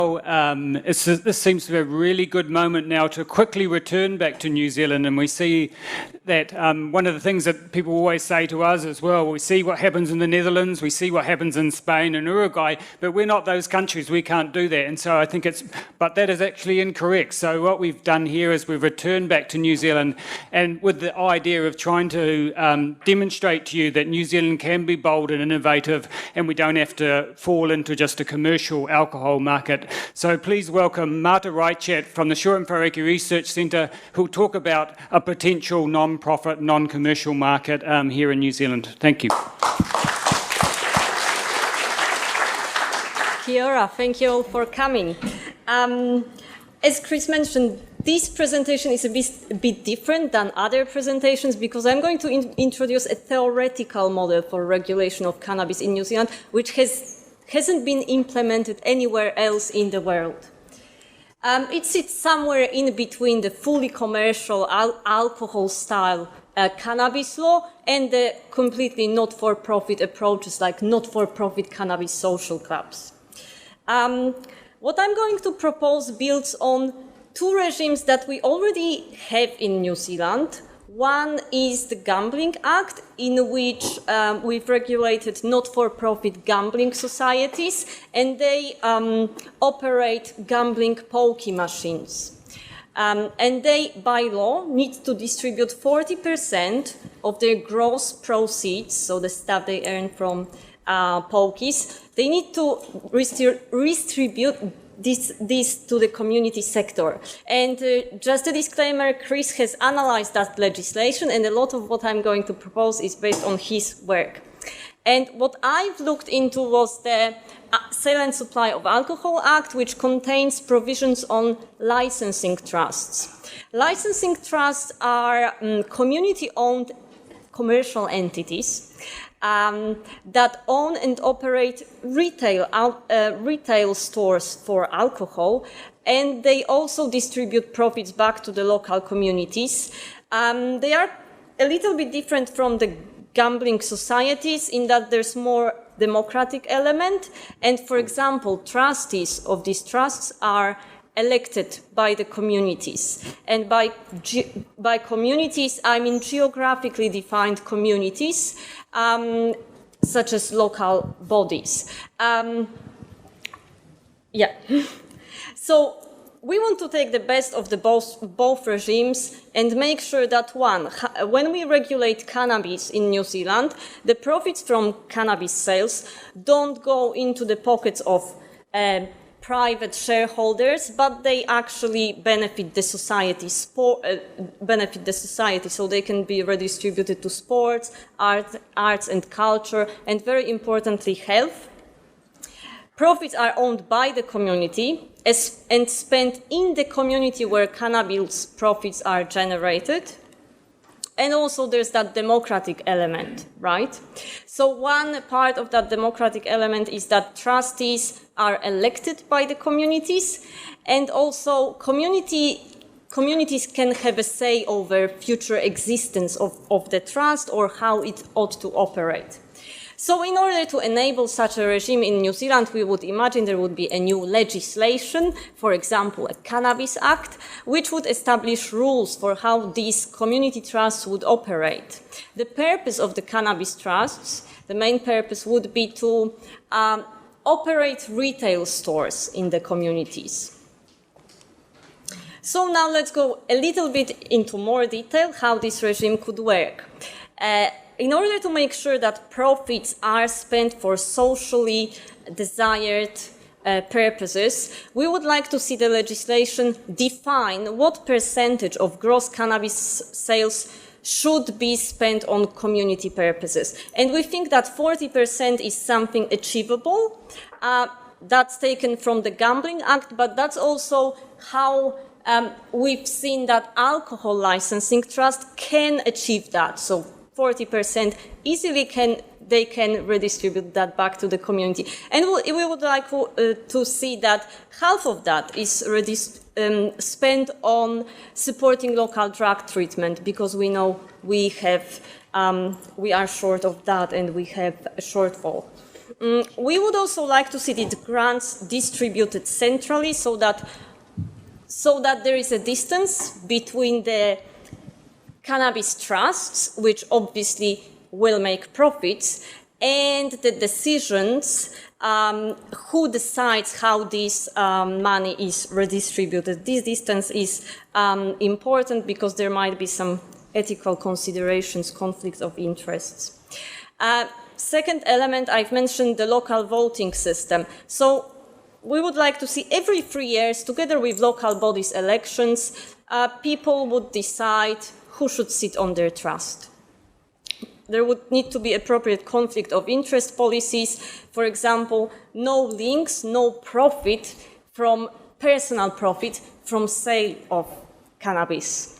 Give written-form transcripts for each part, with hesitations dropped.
This seems to be a really good moment now to quickly return back to New Zealand, and we see that one of the things that people always say to us as well, we see what happens in the Netherlands, we see what happens in Spain and Uruguay, but we're not those countries, we can't do that. And so I think but that is actually incorrect. So what we've done here is we've returned back to New Zealand, and with the idea of trying to demonstrate to you that New Zealand can be bold and innovative, and we don't have to fall into just a commercial alcohol market. So please welcome Marta Rychert from the Short and Whareiki Research Centre, who'll talk about a potential non-profit, non-commercial market here in New Zealand. Thank you. Kia ora, thank you all for coming. As Chris mentioned, this presentation is a bit different than other presentations because I'm going to introduce a theoretical model for regulation of cannabis in New Zealand, which hasn't been implemented anywhere else in the world. It sits somewhere in between the fully commercial alcohol-style cannabis law and the completely not-for-profit approaches like not-for-profit cannabis social clubs. What I'm going to propose builds on two regimes that we already have in New Zealand. One is the Gambling Act, in which we've regulated not-for-profit gambling societies, and they operate gambling pokie machines. And they, by law, need to distribute 40% of their gross proceeds, so the stuff they earn from pokies. They need to redistribute this to the community sector. And just a disclaimer, Chris has analyzed that legislation, and a lot of what I'm going to propose is based on his work. And what I've looked into was the Sale and Supply of Alcohol Act, which contains provisions on licensing trusts. Licensing trusts are community-owned commercial entities that own and operate retail stores for alcohol, and they also distribute profits back to the local communities. They are a little bit different from the gambling societies in that there's more democratic element, and for example, trustees of these trusts are elected by the communities. And by communities, I mean geographically defined communities, such as local bodies. So we want to take the best of both regimes and make sure that, one, when we regulate cannabis in New Zealand, the profits from cannabis sales don't go into the pockets of private shareholders, but they actually benefit the society, so they can be redistributed to sports, arts and culture, and very importantly, health. Profits are owned by the community and spent in the community where cannabis profits are generated. And also there's that democratic element, right? So one part of that democratic element is that trustees are elected by the communities, and also communities can have a say over future existence of the trust or how it ought to operate. So in order to enable such a regime in New Zealand, we would imagine there would be a new legislation, for example, a Cannabis Act, which would establish rules for how these community trusts would operate. The purpose of the cannabis trusts, the main purpose would be to operate retail stores in the communities. So now let's go a little bit into more detail how this regime could work. In order to make sure that profits are spent for socially desired purposes, we would like to see the legislation define what percentage of gross cannabis sales should be spent on community purposes. And we think that 40% is something achievable. That's taken from the Gambling Act, but that's also how we've seen that alcohol licensing trust can achieve that. So 40% easily can redistribute that back to the community. And we would like to see that half of that is spent on supporting local drug treatment, because we know we are short of that and we have a shortfall. We would also like to see the grants distributed centrally so that there is a distance between the cannabis trusts, which obviously will make profits, and the decisions, who decides how this money is redistributed. This distance is important because there might be some ethical considerations, conflicts of interests. Second element, I've mentioned the local voting system. So we would like to see every 3 years, together with local bodies elections, people would decide who should sit on their trust. There would need to be appropriate conflict of interest policies. For example, no links, no profit from personal profit from sale of cannabis.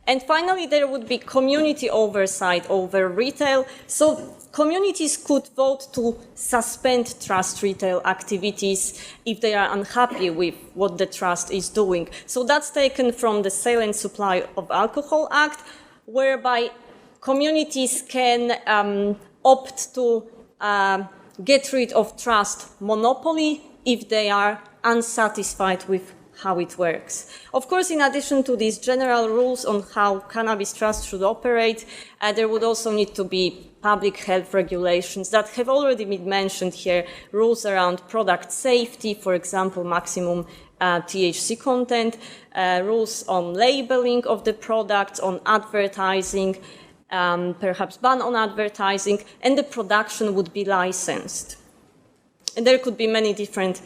And finally, there would be community oversight over retail. So communities could vote to suspend trust retail activities if they are unhappy with what the trust is doing. So that's taken from the Sale and Supply of Alcohol Act, whereby communities can opt to get rid of trust monopoly if they are unsatisfied with how it works. Of course, in addition to these general rules on how cannabis trusts should operate, there would also need to be public health regulations that have already been mentioned here, rules around product safety, for example, maximum THC content, rules on labeling of the products, on advertising, perhaps ban on advertising, and the production would be licensed. And there could be many different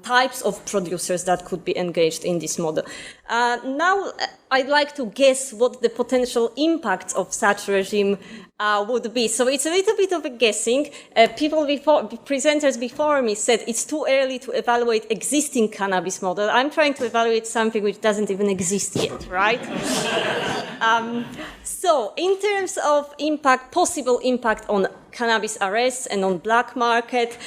types of producers that could be engaged in this model. Now, I'd like to guess what the potential impacts of such regime would be. So it's a little bit of a guessing. Presenters before me said it's too early to evaluate existing cannabis model. I'm trying to evaluate something which doesn't even exist yet, right? So in terms of impact, possible impact on cannabis arrests and on black market,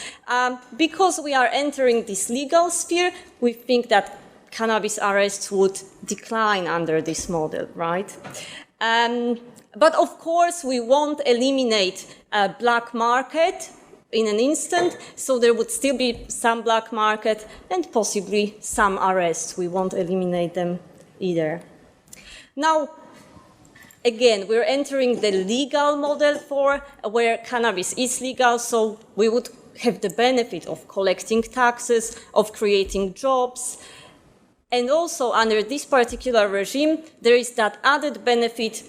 because we are entering this legal sphere, we think that cannabis arrests would decline under this model, right? But of course, we won't eliminate a black market in an instant, so there would still be some black market and possibly some arrests. We won't eliminate them either. Now, again, we're entering the legal model for where cannabis is legal, so we would have the benefit of collecting taxes, of creating jobs. And also under this particular regime, there is that added benefit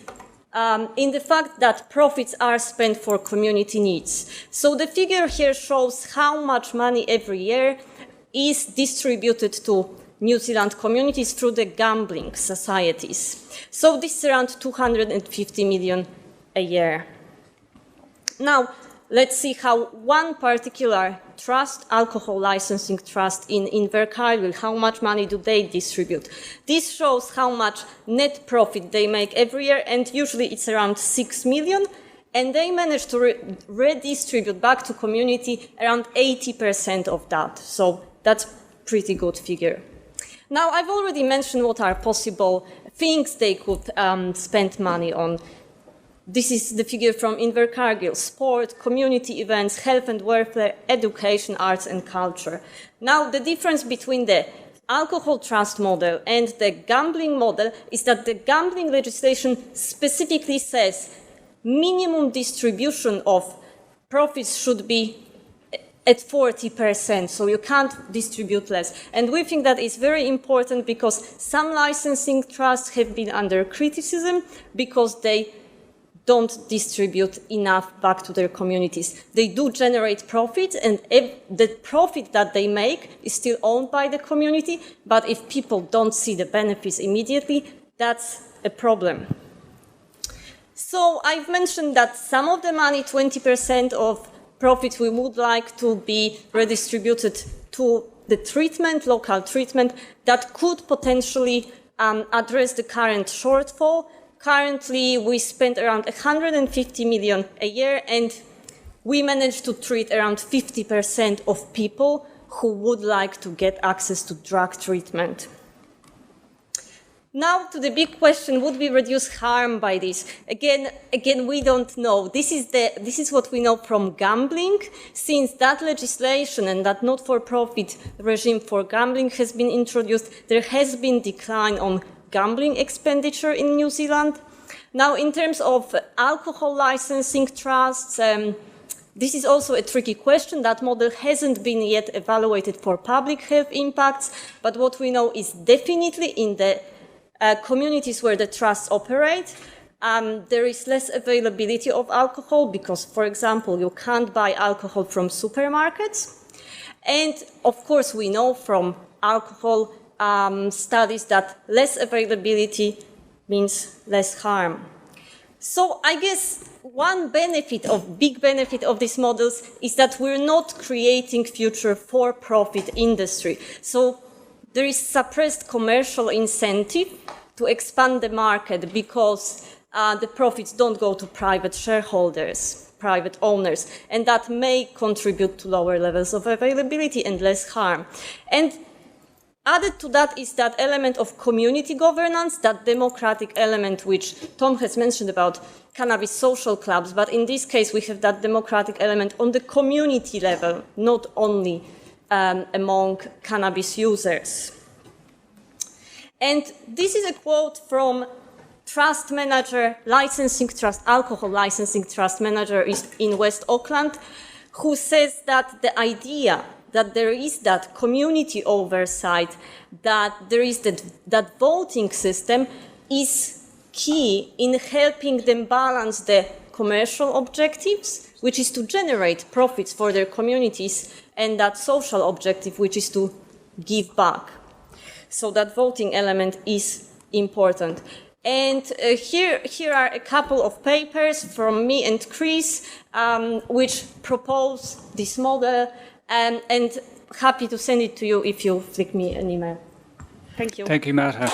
in the fact that profits are spent for community needs. So the figure here shows how much money every year is distributed to New Zealand communities through the gambling societies. So this is around 250 million a year. Now, let's see how one particular trust, alcohol licensing trust in Invercargill, how much money do they distribute? This shows how much net profit they make every year, and usually it's around 6 million, and they manage to redistribute back to community around 80% of that. So that's a pretty good figure. Now, I've already mentioned what are possible things they could spend money on. This is the figure from Invercargill: sport, community events, health and welfare, education, arts and culture. Now, the difference between the alcohol trust model and the gambling model is that the gambling legislation specifically says minimum distribution of profits should be at 40%, so you can't distribute less. And we think that is very important because some licensing trusts have been under criticism because they don't distribute enough back to their communities. They do generate profit, and if the profit that they make is still owned by the community, but if people don't see the benefits immediately, that's a problem. So I've mentioned that some of the money, 20% of profit, we would like to be redistributed to the treatment, local treatment, that could potentially address the current shortfall. Currently, we spend around 150 million a year, and we manage to treat around 50% of people who would like to get access to drug treatment. Now to the big question, would we reduce harm by this? Again, we don't know. This is what we know from gambling. Since that legislation and that not-for-profit regime for gambling has been introduced, there has been decline on gambling expenditure in New Zealand. Now, in terms of alcohol licensing trusts, this is also a tricky question. That model hasn't been yet evaluated for public health impacts, but what we know is definitely in the communities where the trusts operate, there is less availability of alcohol because, for example, you can't buy alcohol from supermarkets. And of course, we know from alcohol studies that less availability means less harm. So I guess one big benefit of these models is that we're not creating future for-profit industry. So there is suppressed commercial incentive to expand the market because the profits don't go to private shareholders, private owners, and that may contribute to lower levels of availability and less harm. And added to that is that element of community governance, that democratic element which Tom has mentioned about cannabis social clubs, but in this case we have that democratic element on the community level, not only among cannabis users. And this is a quote from trust manager, licensing trust, alcohol licensing trust manager in West Auckland, who says that the idea that there is that community oversight, that there is that voting system is key in helping them balance the commercial objectives, which is to generate profits for their communities, and that social objective, which is to give back. So that voting element is important. And here are a couple of papers from me and Chris, which propose this model, and happy to send it to you if you flick me an email. Thank you. Thank you, Marta.